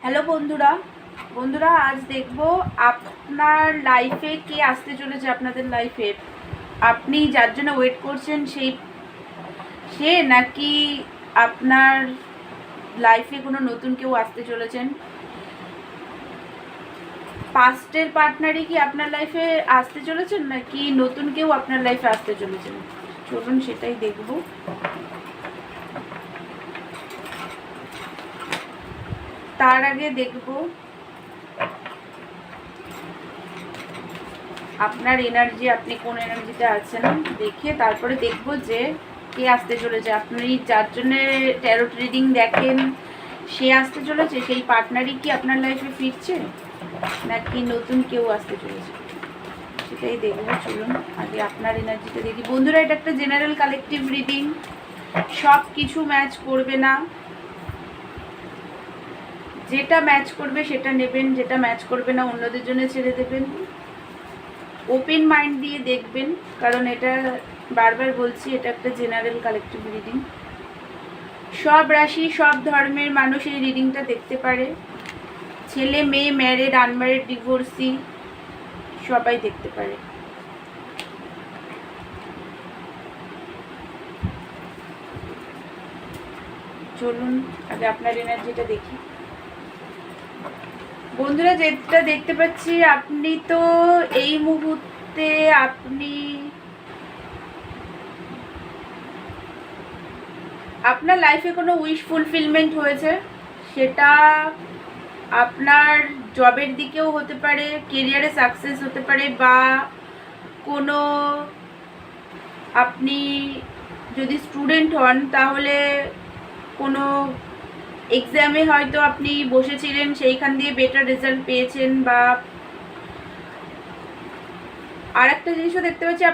Hello বন্ধুরা, আজ দেখব আপনার লাইফে কে আসতে চলেছে। আপনাদের লাইফে আপনি যার জন্য ওয়েট করছেন সে নাকি আপনার লাইফে কোনো নতুন কেউ আসতে চলেছেন। পাস্টের পার্টনারই কি আপনার লাইফে আসতে চলেছেন নাকি নতুন কেউ আপনার লাইফে আসতে চলেছেন, চলুন সেটাই দেখব। তার আগে দেখব আপনার এনার্জি, আপনি কোন এনার্জিতে আছেন দেখে তারপরে দেখব যে কে আসতে চলেছে। আপনি যার জন্য ট্যারোট রিডিং দেখেন সে আসতে চলেছে, সেই পার্টনারই কি আপনার লাইফে ফিরছে নাকি নতুন কেউ আসতে চলেছে, সেটাই দেখবো। চলুন আগে আপনার এনার্জিটা দেখি। বন্ধুরা, এটা একটা জেনারেল কালেকটিভ রিডিং, সব কিছু ম্যাচ করবে না। যেটা ম্যাচ করবে সেটা নেবেন, যেটা ম্যাচ করবে না অন্যদের জন্য ছেড়ে দেবেন। ওপেন মাইন্ড দিয়ে দেখবেন, কারণ এটা বারবার বলছি এটা একটা জেনারেল কালেকটিভ রিডিং। সব রাশি সব ধর্মের মানুষ এই রিডিংটা দেখতে পারে। ছেলে মেয়ে, ম্যারিড, আনম্যারিড, ডিভোর্সি সবাই দেখতে পারে। চলুন আগে আপনার এনার্জিটা দেখি। বন্ধুরা, যেটা দেখতে পাচ্ছি আপনি তো এই মুহূর্তে আপনার লাইফে কোনো উইশ ফুলফিলমেন্ট হয়েছে, সেটা আপনার জবের দিকেও হতে পারে, কেরিয়ারে সাকসেস হতে পারে, বা কোনো আপনি যদি স্টুডেন্ট হন তাহলে কোনো এক্সামে হয়তো আপনি বসেছিলেন, সেইখান দিয়ে বেটার রেজাল্ট পেয়েছেন। বা আর একটা জিনিসও দেখতে পাচ্ছি,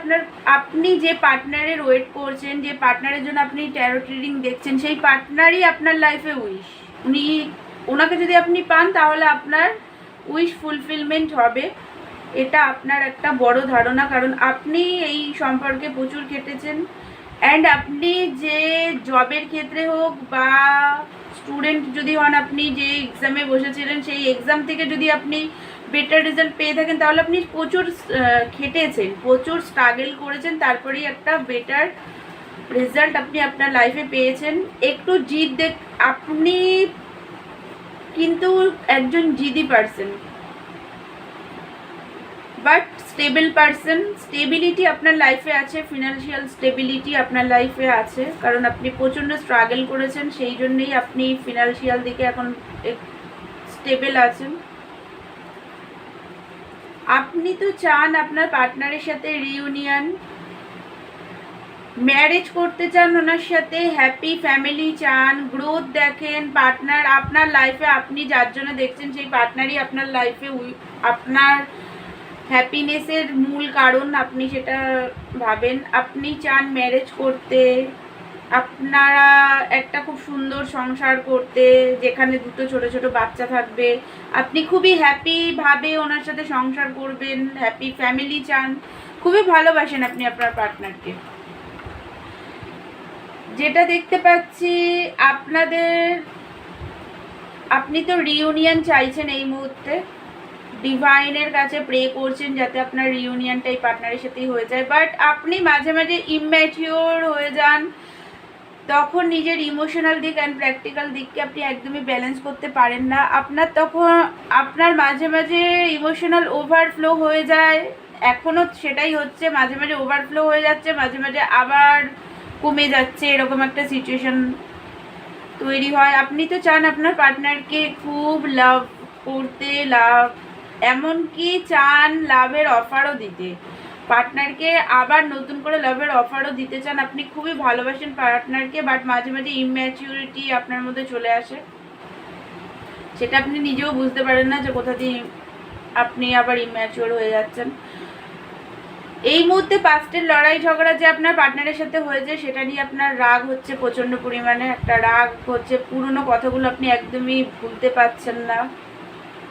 আপনি যে পার্টনারের ওয়েট করছেন, যে পার্টনারের জন্য আপনি ট্যারোট রিডিং দেখছেন, সেই পার্টনারই আপনার লাইফে উইশ। ওনাকে যদি আপনি পান তাহলে আপনার উইশ ফুলফিলমেন্ট হবে, এটা আপনার একটা বড় ধারণা। কারণ আপনি এই সম্পর্কে প্রচুর খেটেছেন, অ্যান্ড আপনি যে জবের ক্ষেত্রে হোক বা স্টুডেন্ট যদি হন, আপনি যে এক্সামে বসেছিলেন সেই এক্সাম থেকে যদি আপনি বেটার রেজাল্ট পেয়ে থাকেন তাহলে আপনি প্রচুর খেটেছেন, প্রচুর স্ট্রাগল করেছেন, তারপরেই একটা বেটার রেজাল্ট আপনি আপনার লাইফে পেয়েছেন। একটু জিদ আপনি কিন্তু একজন জিদি person, but stable person. Stability আপনার লাইফে আছে, ফিনান্সিয়াল স্টেবিলিটি আপনার লাইফে আছে, কারণ আপনি প্রচণ্ড স্ট্রাগল করেছেন, সেই জন্যই আপনি ফিনান্সিয়াল দিকে এখন স্টেবল আছেন। আপনি তো চান আপনার পার্টনারের সাথে রিইউনিয়ন, ম্যারেজ করতে চান ওনার সাথে, হ্যাপি ফ্যামিলি চান, গ্রোথ দেখেন। পার্টনার আপনার লাইফে, আপনি যার জন্য দেখছেন সেই পার্টনারই আপনার লাইফে আপনার হ্যাপিনেসের মূল কারণ, আপনি সেটা ভাবেন। আপনি চান ম্যারেজ করতে, আপনারা একটা খুব সুন্দর সংসার করতে, যেখানে দুটো ছোট ছোট বাচ্চা থাকবে। আপনি খুবই হ্যাপিভাবে ওনার সাথে সংসার করবেন, হ্যাপি ফ্যামিলি চান, খুবই ভালোবাসেন আপনি আপনার পার্টনারকে। যেটা দেখতে পাচ্ছি আপনি তো রিইউনিয়ন চাইছেন এই মুহূর্তে, ডিভাইনের কাছে প্রে করছেন যাতে আপনার রিইউনিয়নটা এই পার্টনারের সাথেই হয়ে যায়। বাট আপনি মাঝে মাঝে ইম্যাচিওর হয়ে যান, তখন নিজের ইমোশনাল দিক অ্যান্ড প্র্যাকটিক্যাল দিককে আপনি একদমই ব্যালেন্স করতে পারেন না। আপনার মাঝে মাঝে ইমোশনাল ওভারফ্লো হয়ে যায়, এখনও সেটাই হচ্ছে, মাঝে মাঝে ওভারফ্লো হয়ে যাচ্ছে, মাঝে মাঝে আবার কমে যাচ্ছে, এরকম একটা সিচুয়েশন তৈরি হয়। আপনি তো চান আপনার পার্টনারকে খুব লাভ করতে, এমনকি চান লাভের অফারও দিতে, পার্টনারকে আবার নতুন করে লাভের অফারও দিতে চান। আপনি খুবই ভালোবাসেন পার্টনারকে, বাট মাঝে মাঝে ইম্যাচিউরিটি আপনার মধ্যে চলে আসে, সেটা আপনি নিজেও বুঝতে পারেন না যে কোথা দিয়ে আপনি আবার ইম্যাচিউর হয়ে যাচ্ছেন। এই মুহূর্তে পাস্টের লড়াই ঝগড়া যে আপনার পার্টনারের সাথে হয়েছে সেটা নিয়ে আপনার রাগ হচ্ছে, প্রচণ্ড পরিমাণে একটা রাগ হচ্ছে, পুরনো কথাগুলো আপনি একদমই ভুলতে পারছেন না,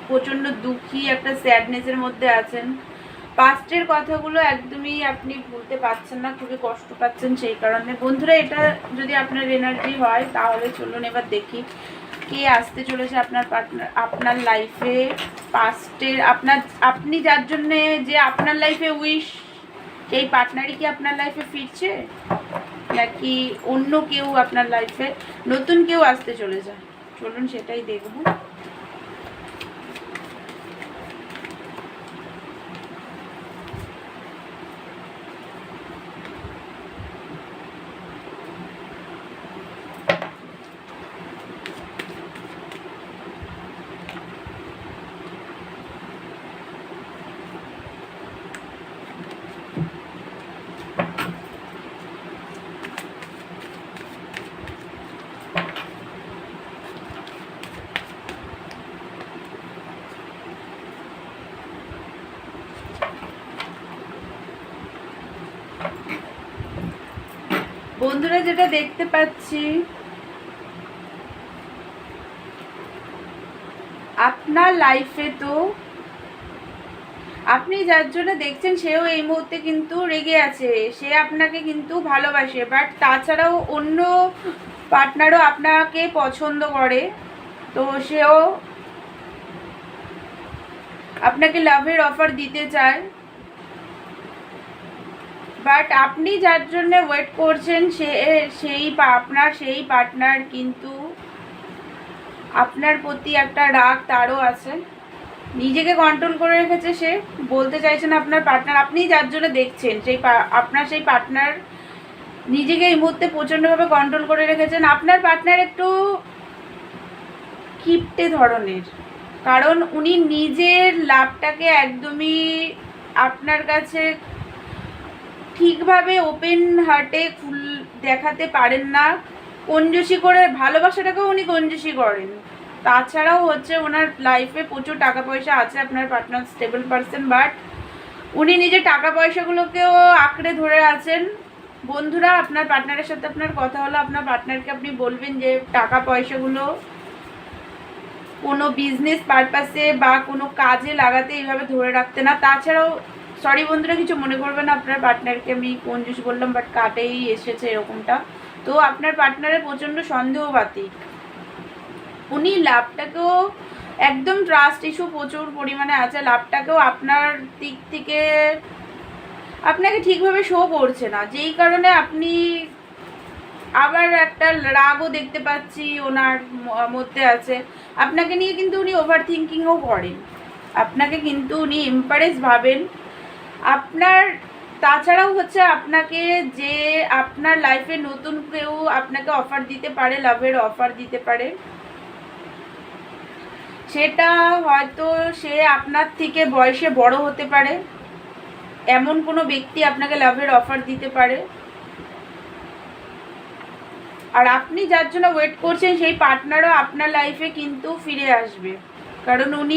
প্রচণ্ড দুঃখী একটা স্যাডনেসের মধ্যে আছেন। পাস্টের কথাগুলো একদমই আপনি ভুলতে পারছেন না, খুবই কষ্ট পাচ্ছেন সেই কারণে। বন্ধুরা, এটা যদি আপনার এনার্জি হয় তাহলে চলুন এবার দেখি কে আসতে চলেছে আপনার পার্টনার আপনার লাইফে, পাস্টের আপনি যার জন্যে যে আপনার লাইফে উইশ, সেই পার্টনারই কি আপনার লাইফে ফিরছে, নাকি অন্য কেউ আপনার লাইফে নতুন কেউ আসতে চলেছে? চলুন সেটাই দেখব। বন্ধুরা, যেটা দেখতে পাচ্ছি, আপনার লাইফে তো আপনি যার জন্য দেখছেন সেও এই মুহূর্তে কিন্তু রেগে আছে, সে আপনাকে কিন্তু ভালোবাসে, বাট তাছাড়াও অন্য পার্টনারও আপনাকে পছন্দ করে, তো সেও আপনাকে লাভের অফার দিতে চায়। বাট আপনি যার জন্য ওয়েট করছেন সেই পার্টনার কিন্তু আপনার প্রতি একটা রাগ তারও আছে, নিজেকে কন্ট্রোল করে রেখেছে, সে বলতে চাইছে না আপনার পার্টনার, আপনি যার জন্য দেখছেন সেই পার্টনার নিজেকে এই মুহূর্তে প্রচণ্ডভাবে কন্ট্রোল করে রেখেছেন। আপনার পার্টনার একটু কিপটে ধরনের, কারণ উনি নিজের লাভটাকে একদমই আপনার কাছে ঠিকভাবে ওপেন হার্টে দেখাতে পারেন না, কঞ্জুসি করে, ভালোবাসাটাকেও উনি কঞ্জুসি করেন। তাছাড়াও হচ্ছে ওনার লাইফে প্রচুর টাকা পয়সা আছে আপনার পার্টনার, স্টেবল পারসন, বাট উনি নিজের টাকা পয়সাগুলোকেও আঁকড়ে ধরে আছেন। বন্ধুরা, আপনার পার্টনারের সাথে আপনার কথা হলো, আপনার পার্টনারকে আপনি বলবেন যে টাকা পয়সাগুলো কোনো বিজনেস পারপাসে বা কোনো কাজে লাগাতে এইভাবে ধরে রাখতে না। তাছাড়াও সরি বন্ধুরা, কিছু মনে করবেন না, আপনার পার্টনারকে আমি কঞ্জুস বললাম, বাট কাটেই এসেছে এরকমটা। তো আপনার পার্টনারের প্রচণ্ড সন্দেহবাদী, উনি লাভটাকেও একদম ট্রাস্ট ইস্যু প্রচুর পরিমাণে আছে, লাভটাকেও আপনার দিক থেকে আপনাকে ঠিকভাবে শো করছে না, যেই কারণে আপনি আবার একটা রাগও দেখতে পাচ্ছি ওনার মধ্যে আছে। আপনাকে নিয়ে কিন্তু উনি ওভার থিঙ্কিংও করেন, আপনাকে কিন্তু উনি ইম্পারেস ভাবেন আপনার। তাছাড়াও হচ্ছে আপনাকে যে আপনার লাইফে নতুন কেউ আপনাকে অফার দিতে পারে, লাভের অফার দিতে পারে, সেটা হয়তো সে আপনার থেকে বয়সে বড় হতে পারে, এমন কোনো ব্যক্তি আপনাকে লাভের অফার দিতে পারে। আর আপনি যার জন্য ওয়েট করছেন সেই পার্টনারও আপনার লাইফে কিন্তু ফিরে আসবে, কারণ উনি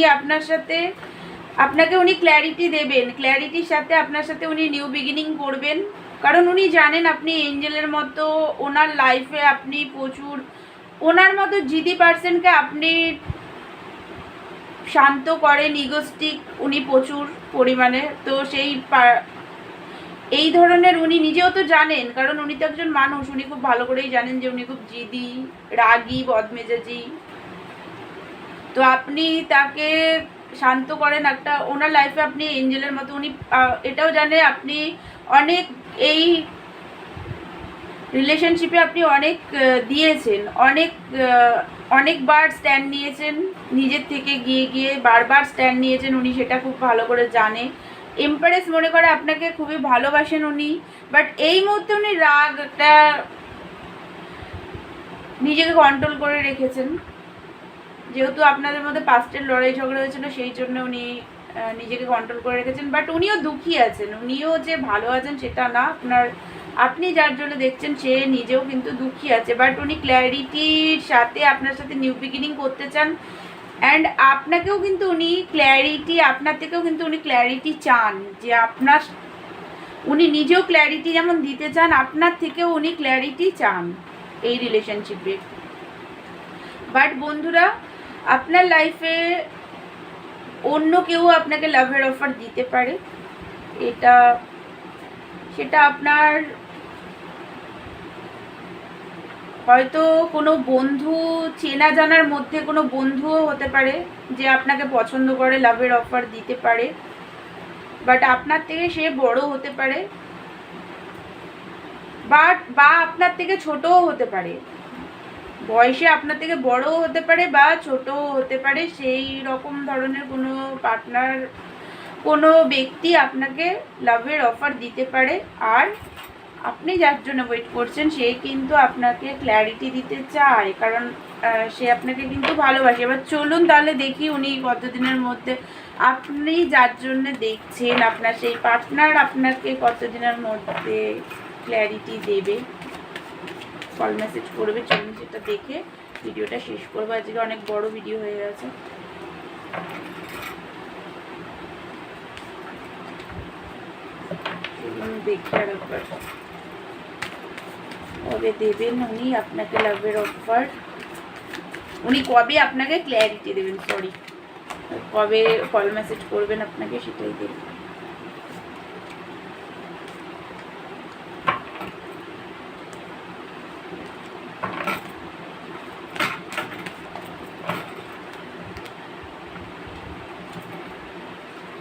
আপনাকে উনি ক্ল্যারিটি দেবেন, ক্ল্যারিটির সাথে আপনার সাথে উনি নিউ বিগিনিং করবেন, কারণ উনি জানেন আপনি এঞ্জেলের মতো ওনার লাইফে আপনি প্রচুর, ওনার মতো জিদি পার্সনকে আপনি শান্ত করেন, ইগোস্টিক উনি প্রচুর পরিমাণে। তো এই ধরনের উনি নিজেও তো জানেন, কারণ উনি তো একজন মানুষ, উনি খুব ভালো করেই জানেন যে উনি খুব জিদি, রাগী, বদমেজাজি। তো আপনি তাকে শান্ত করেন একটা, ওনার লাইফে আপনি এঞ্জেলের মতো, উনি এটাও জানে আপনি অনেক এই রিলেশনশিপে আপনি অনেক দিয়েছেন, অনেকবার স্ট্যান্ড নিয়েছেন, নিজের থেকে গিয়ে বারবার স্ট্যান্ড নিয়েছেন, উনি সেটা খুব ভালো করে জানে। এম্পারেস মনে করে আপনাকে খুবই ভালোবাসেন উনি, বাট এই মুহূর্তে উনি রাগ একটা নিজেকে কন্ট্রোল করে রেখেছেন, যেহেতু আপনাদের মধ্যে পাস্টের লড়াই ঝগড়া হয়েছিল, সেই জন্য উনি নিজেকে কন্ট্রোল করে রেখেছেন। বাট উনিও দুঃখী আছেন, উনিও যে ভালো আছেন সেটা না, আপনি যার জন্য দেখছেন সে নিজেও কিন্তু দুঃখী আছে, বাট উনি ক্ল্যারিটির সাথে আপনার সাথে নিউ বিগিনিং করতে চান। অ্যান্ড আপনাকেও কিন্তু উনি আপনার থেকেও কিন্তু উনি ক্ল্যারিটি চান, যে উনি নিজেও ক্ল্যারিটি যেমন দিতে চান, আপনার থেকেও উনি ক্ল্যারিটি চান এই রিলেশনশিপে। বাট বন্ধুরা, আপনার লাইফে অন্য কেউ আপনাকে লাভের অফার দিতে পারে, সেটা আপনার হয়তো কোনো বন্ধু, চেনা জানার মধ্যে কোনো বন্ধুও হতে পারে যে আপনাকে পছন্দ করে, লাভের অফার দিতে পারে, বাট আপনার থেকে সে বড় হতে পারে, বা আপনার থেকে ছোটও হতে পারে, বয়সে আপনার থেকে বড়ও হতে পারে বা ছোটও হতে পারে। সেই রকম ধরনের কোনো পার্টনার, কোনো ব্যক্তি আপনাকে লাভের অফার দিতে পারে। আর আপনি যার জন্য ওয়েট করছেন সে কিন্তু আপনাকে ক্ল্যারিটি দিতে চায়, কারণ সে আপনাকে কিন্তু ভালোবাসে। এবার চলুন তাহলে দেখি উনি কতদিনের মধ্যে, আপনি যার জন্য দেখছেন আপনার সেই পার্টনার আপনাকে কতদিনের মধ্যে ক্ল্যারিটি দেবে, কল মেসেজ করবে। চলুন সেটা দেখে ভিডিওটা শেষ করবো, আজকে অনেক বড় ভিডিও হয়ে গেছে। দেখি আর একবার কবে দেবেন উনি আপনাকে লাভের অফার, উনি কবে আপনাকে ক্ল্যারিটি দেবেন, সরি, কবে কল মেসেজ করবেন আপনাকে সেটাই দেবেন।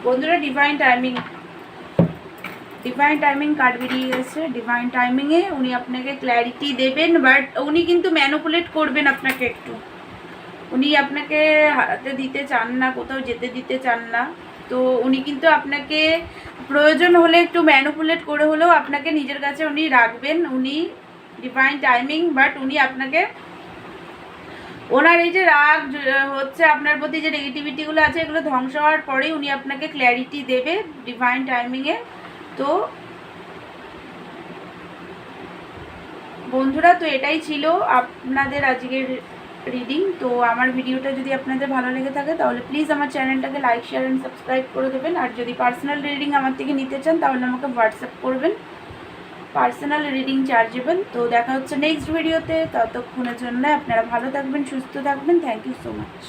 বন্ধুরা ডিভাইন টাইমিং কার্ড বেরিয়ে গেছে। ডিভাইন টাইমিংয়ে উনি আপনাকে ক্ল্যারিটি দেবেন, বাট উনি কিন্তু ম্যানিপুলেট করবেন আপনাকে একটু। উনি আপনাকে হাতে দিতে চান না, কোথাও যেতে দিতে চান না। তো উনি কিন্তু আপনাকে প্রয়োজন হলে একটু ম্যানিপুলেট করে হলেও আপনাকে নিজের কাছে উনি রাখবেন। উনি ডিভাইন টাইমিং, বাট উনি আপনাকে, ওনার এই যে রাগ হচ্ছে আপনার প্রতি, যে নেগেটিভিটিগুলো আছে এগুলো ধ্বংস হওয়ার পরেই উনি আপনাকে ক্ল্যারিটি দেবে ডিভাইন টাইমিংয়ে। তো বন্ধুরা, তো এটাই ছিল আপনাদের আজকের রিডিং। তো আমার ভিডিওটা যদি আপনাদের ভালো লেগে থাকে তাহলে প্লিজ আমার চ্যানেলটাকে লাইক, শেয়ার অ্যান্ড সাবস্ক্রাইব করে দেবেন। আর যদি পার্সোনাল রিডিং আমার থেকে নিতে চান তাহলে আমাকে হোয়াটসঅ্যাপ করবেন, পার্সোনাল রিডিং চার্জেবল। তো দেখা হচ্ছে নেক্সট ভিডিওতে, ততক্ষণের জন্য আপনারা ভালো থাকবেন, সুস্থ থাকবেন। Thank you so much.